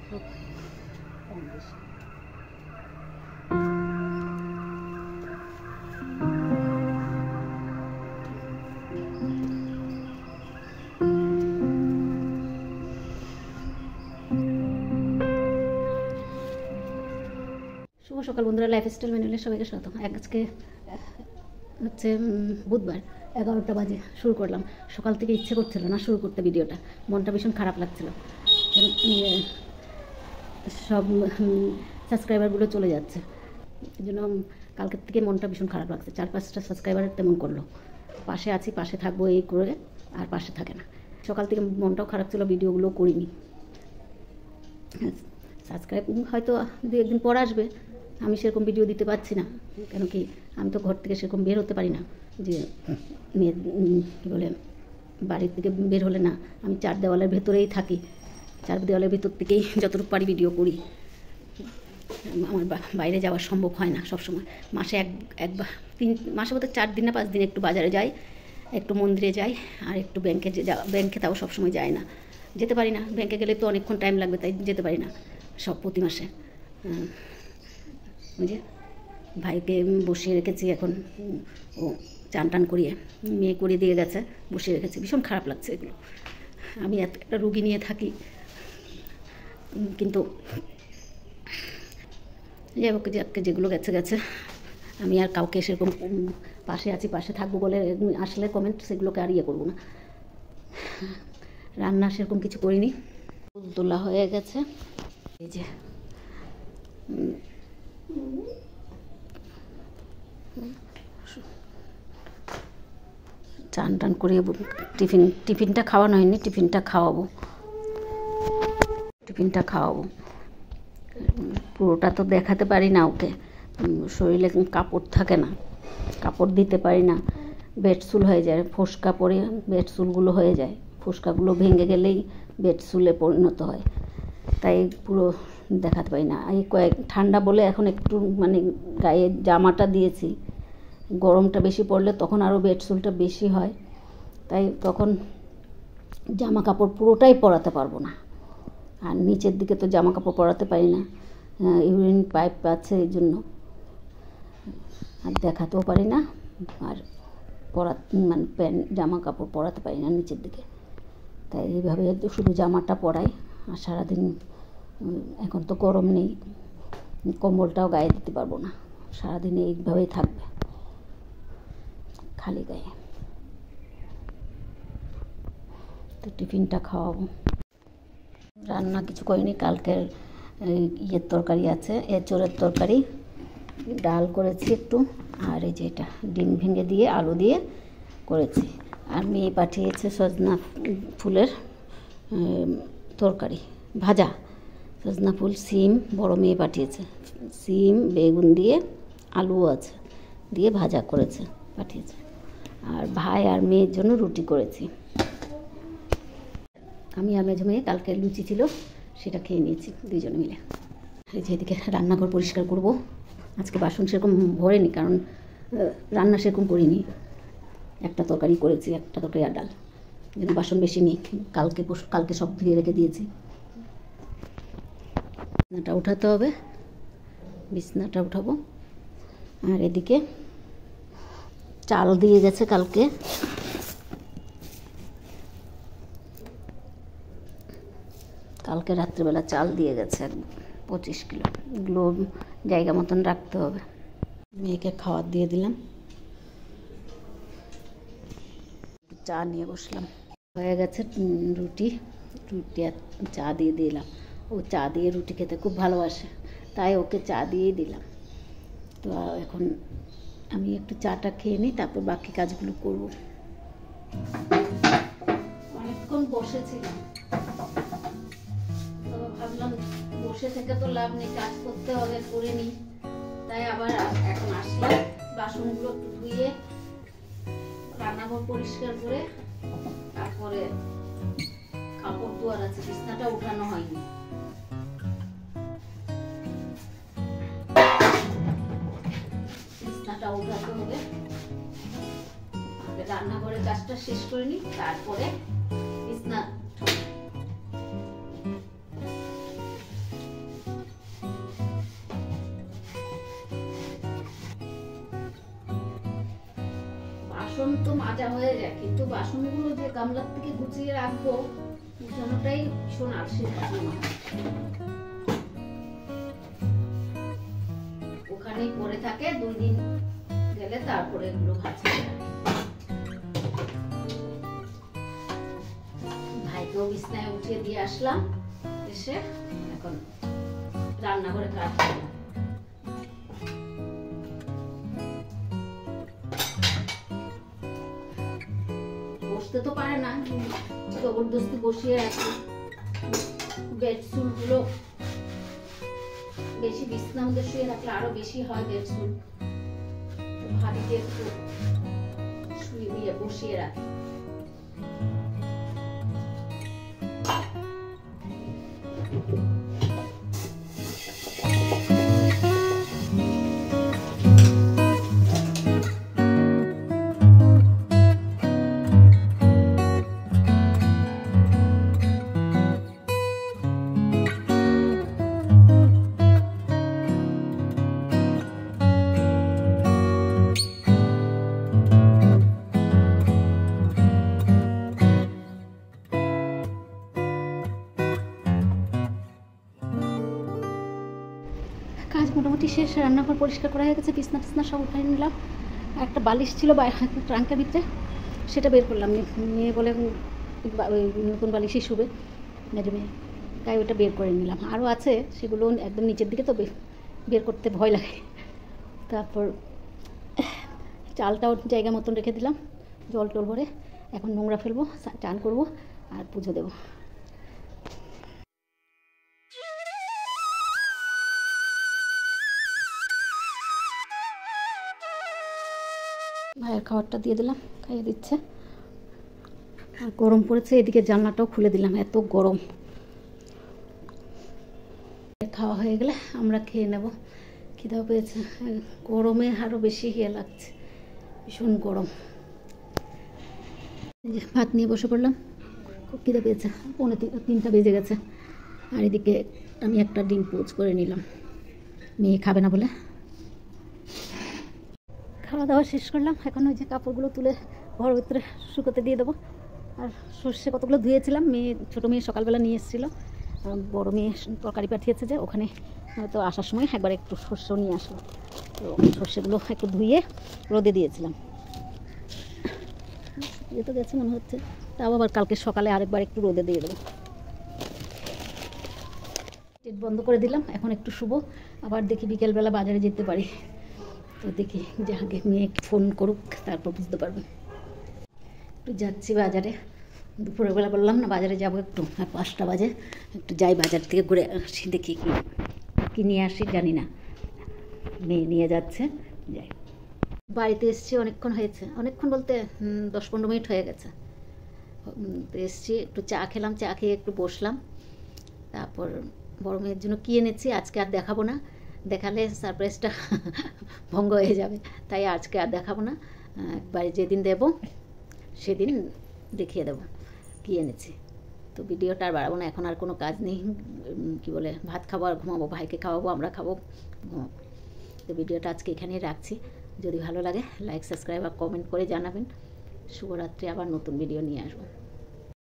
সব কম বেশি। শুভ সকাল বন্ধুরা, লাইফস্টাইল ম্যানুয়ালে সবাইকে স্বাগত। আজকে হচ্ছে বুধবার, 11টা বাজে শুরু করলাম। সকাল থেকে ইচ্ছে করছিল না শুরু করতে ভিডিওটা, মনটা ভীষণ খারাপ লাগছিল। সব সাবস্ক্রাইবারগুলো চলে যাচ্ছে, এই জন্য কালকের থেকে মনটা ভীষণ খারাপ লাগছে। 4-5টা সাবস্ক্রাইবার তেমন করলো, পাশে আছি পাশে থাকবো এই করে আর পাশে থাকে না। সকাল থেকে মনটাও খারাপ ছিল, ভিডিওগুলো করিনি। সাবস্ক্রাইব হয়তো 2-1 দিন পর আসবে, আমি সেরকম ভিডিও দিতে পারছি না। কেন কি আমি তো ঘর থেকে সেরকম বের হতে পারি না, যে মেয়ে কী বলে বাড়ির থেকে বের হলে না, আমি 4 দেওয়ালের ভেতরেই থাকি। 4 দেওয়ালের ভেতর থেকেই যতটুকু পারি ভিডিও করি। আমার বাইরে যাওয়া সম্ভব হয় না সবসময়। মাসে একবার 3 মাসে বোধহয় 4 দিন না 5 দিন একটু বাজারে যাই, একটু মন্দিরে যাই, আর একটু ব্যাংকে তাও সবসময় যায় না, যেতে পারি না। ব্যাংকে গেলে তো অনেকক্ষণ টাইম লাগবে, তাই যেতে পারি না সব প্রতি মাসে। ওই যে ভাইকে বসিয়ে রেখেছি এখন, ও চান টান করিয়ে মেয়ে করে দিয়ে গেছে, বসিয়ে রেখেছি। ভীষণ খারাপ লাগছে এগুলো। আমি একটা রুগী নিয়ে থাকি, কিন্তু যাই হোক, যেগুলো গেছে গেছে। আমি আর কাউকে সেরকম পাশে আছি পাশে থাকবো বলে আসলে কমেন্ট, সেগুলোকে আর ইয়ে করবো না। রান্না সেরকম কিছু করিনি, তোলা হয়ে গেছে। এই যে চান টান করিয়ে টিফিনটা খাওয়ানো হয়নি, টিফিনটা খাওয়াবো। পুরোটা তো দেখাতে পারি না ওকে, শরীরে কাপড় থাকে না, কাপড় দিতে পারি না, বেডসুল হয়ে যায়, ফোসকা পরে বেডসুলগুলো হয়ে যায়, ফোসকাগুলো ভেঙে গেলেই বেডসুলে পরিণত হয়, তাই পুরো দেখাতে পারি না। এই ঠান্ডা বলে এখন একটু মানে গায়ে জামাটা দিয়েছি, গরমটা বেশি পড়লে তখন আরও বেডসুলটা বেশি হয়, তাই তখন জামা কাপড় পুরোটাই পরাতে পারবো না। আর নিচের দিকে তো জামা কাপড় পরাতে পারি না, ইউরিন পাইপ আছে, এই জন্য আর দেখাতেও পারি না, আর মানে জামা কাপড় পরাতে পারি না নিচের দিকে। তাই এইভাবে শুধু জামাটা পরাই। আর সারাদিন এখন তো গরম নেই, কম্বলটাও গায়ে দিতে পারবো না, সারাদিন এইভাবেই থাকবে খালি গায়ে। তো টিফিনটা খাওয়াবো। রান্না কিছু করিনি, কালকের ইয়ের তরকারি আছে, এঁচোড়ের তরকারি, ডাল করেছি একটু, আর এই যে এটা ডিম ভেঙে দিয়ে আলু দিয়ে করেছি। আর মেয়ে পাঠিয়েছে সজনা ফুলের তরকারি ভাজা, সজনা ফুল, সিম, বড় মেয়ে পাঠিয়েছে, সিম বেগুন দিয়ে আলুও আছে দিয়ে ভাজা করেছে পাঠিয়েছে। আর ভাই আর মেয়ের জন্য রুটি করেছি। আমি আর মেজো মেয়ে কালকে লুচি ছিল, সেটা খেয়ে নিয়েছি দুইজনে মিলে। এই যে এদিকে রান্নাঘর পরিষ্কার করব। আজকে বাসন সেরকম ভরেনি, কারণ রান্না সেরকম করিনি, একটা তরকারি করেছি, একটা তরকারি আর ডাল, যেন বাসন বেশি নেই। কালকে সব ধুয়ে রেখে দিয়েছি। বিছনাটা উঠাতে হবে, বিছনাটা উঠাবো। আর এদিকে চাল দিয়ে গেছে কালকে, রাত্রেবেলা চাল দিয়ে গেছে 25 কিলো। এগুলো জায়গা মতন রাখতে হবে। মেয়েকে খাবার দিয়ে দিলাম, চা নিয়ে বসলাম। হয়ে গেছে রুটি আর চা দিয়ে দিলাম। ও চা দিয়ে রুটি খেতে খুব ভালোবাসে, তাই ওকে চা দিয়েই দিলাম। তো এখন আমি একটু চাটা খেয়ে নিই, তারপর বাকি কাজগুলো করব। অনেকক্ষণ বসেছিলাম, ভাবলাম বসে থেকে তো লাভ নেই, কাজ করতে হবে, করে নিই। তাই আবার এখন আসলাম, বাসনগুলো একটু ধুয়ে রান্নাঘর পরিষ্কার করে, তারপরে কাপড় ধোয়ার আছে, বিছনাটা উঠানো হয়নি। বিছনাটা উঠাতে হবে, রান্নাঘরের কাজটা শেষ করে নিই, তারপরে বিছনা বাসন তো মাজা হয়ে যায়, কিন্তু বাসনগুলো যে গামলার থেকে গুছিয়ে রাখবো গুছানোটাই ভীষণ আলসের কাজ আমার। ওখানেই পড়ে থাকে, 2 দিন গেলে তারপরে এগুলো ভাজা যায়। ভাইকেও বিছনায় উঠিয়ে দিয়ে আসলাম, এসে এখন রান্নাঘরে কাজ করলাম। বসতে তো পারে না, জবরদস্তি বসিয়ে রাখি। বেডসুলগুলো বেশি বিছনার মধ্যে শুয়ে রাখলে আরো বেশি হয় বেডসুল, ভারীতে একটু শুয়ে দিয়ে বসিয়ে রাখি। কাজ মোটামুটি শেষ, রান্নাঘর পরিষ্কার করা হয়ে গেছে, বিছনা টিছনা সব উঠাই নিলাম। একটা বালিশ ছিল ট্রাঙ্কের ভিতরে, সেটা বের করলাম। মেয়ে বলে ওই নতুন বালিশই শুবে মেরে মেয়ে, তাই ওটা বের করে নিলাম। আরও আছে, সেগুলো একদম নিচের দিকে তো বের করতে ভয় লাগে। তারপর চালটাও জায়গা মতন রেখে দিলাম, জল টল ভরে। এখন নোংরা ফেলবো, চান করবো আর পুজো দেবো। ভাইয়ের খাবারটা দিয়ে দিলাম, খাইয়ে দিচ্ছে। আর গরম পড়েছে, এদিকে জানলাটাও খুলে দিলাম, এত গরম। খাওয়া হয়ে গেলে আমরা খেয়ে নেব, খিদাও পেয়েছে। গরমে আরও বেশি লাগছে, ভীষণ গরম। ভাত নিয়ে বসে পড়লাম, খুব খিদে পেয়েছে। 2:45 বেজে গেছে। আর এদিকে আমি একটা ডিম পোচ করে নিলাম, মেয়ে খাবে না বলে। খাওয়া দাওয়া শেষ করলাম, এখন ওই যে কাপড়গুলো তুলে ঘর ভিতরে শুকোতে দিয়ে দেবো। আর সর্ষে কতগুলো ধুয়েছিলাম, ছোটো মেয়ে সকালবেলা নিয়ে এসেছিলো, বড়ো মেয়ে তরকারি পাঠিয়েছে, যে ওখানে হয়তো আসার সময় একবার একটু সর্ষেও নিয়ে আসলো। তো সর্ষেগুলো একটু ধুয়ে রোদে দিয়েছিলাম, শুকিয়ে তো গেছে মনে হচ্ছে। তাও আবার কালকে সকালে আরেকবার একটু রোদে দিয়ে দেবো। নেট বন্ধ করে দিলাম, এখন একটু শুবো। আবার দেখি বিকেলবেলা বাজারে যেতে পারি, তো দেখি যে আগে মেয়ে ফোন করুক, তারপর বুঝতে পারবো। একটু যাচ্ছি বাজারে, দুপুরবেলা বললাম না বাজারে যাবো একটু, আর 5টা বাজে। একটু যাই বাজার থেকে ঘুরে আসি, দেখি কি নিয়ে আসি জানি না। মেয়ে নিয়ে যাচ্ছে, যাই। বাড়িতে এসছি অনেকক্ষণ হয়েছে, অনেকক্ষণ বলতে 10-15 মিনিট হয়ে গেছে। তো এসছি, একটু চা খেলাম, চা খেয়ে একটু বসলাম। তারপর বড় মেয়ের জন্য কি এনেছি আজকে আর দেখাবো না, দেখালে সারপ্রাইজটা ভঙ্গ হয়ে যাবে, তাই আজকে আর দেখাবো না। একবারে যেদিন দেব সেদিন দেখিয়ে দেবো কী এনেছি। তো ভিডিওটা আর বাড়াবো না, এখন আর কোনো কাজ নেই। কি বলে, ভাত খাবো আর ঘুমাবো, ভাইকে খাওয়াবো, আমরা খাবো, ঘুমাবো। তো ভিডিওটা আজকে এখানেই রাখছি। যদি ভালো লাগে লাইক, সাবস্ক্রাইব আর কমেন্ট করে জানাবেন। শুভরাত্রি, আবার নতুন ভিডিও নিয়ে আসবো।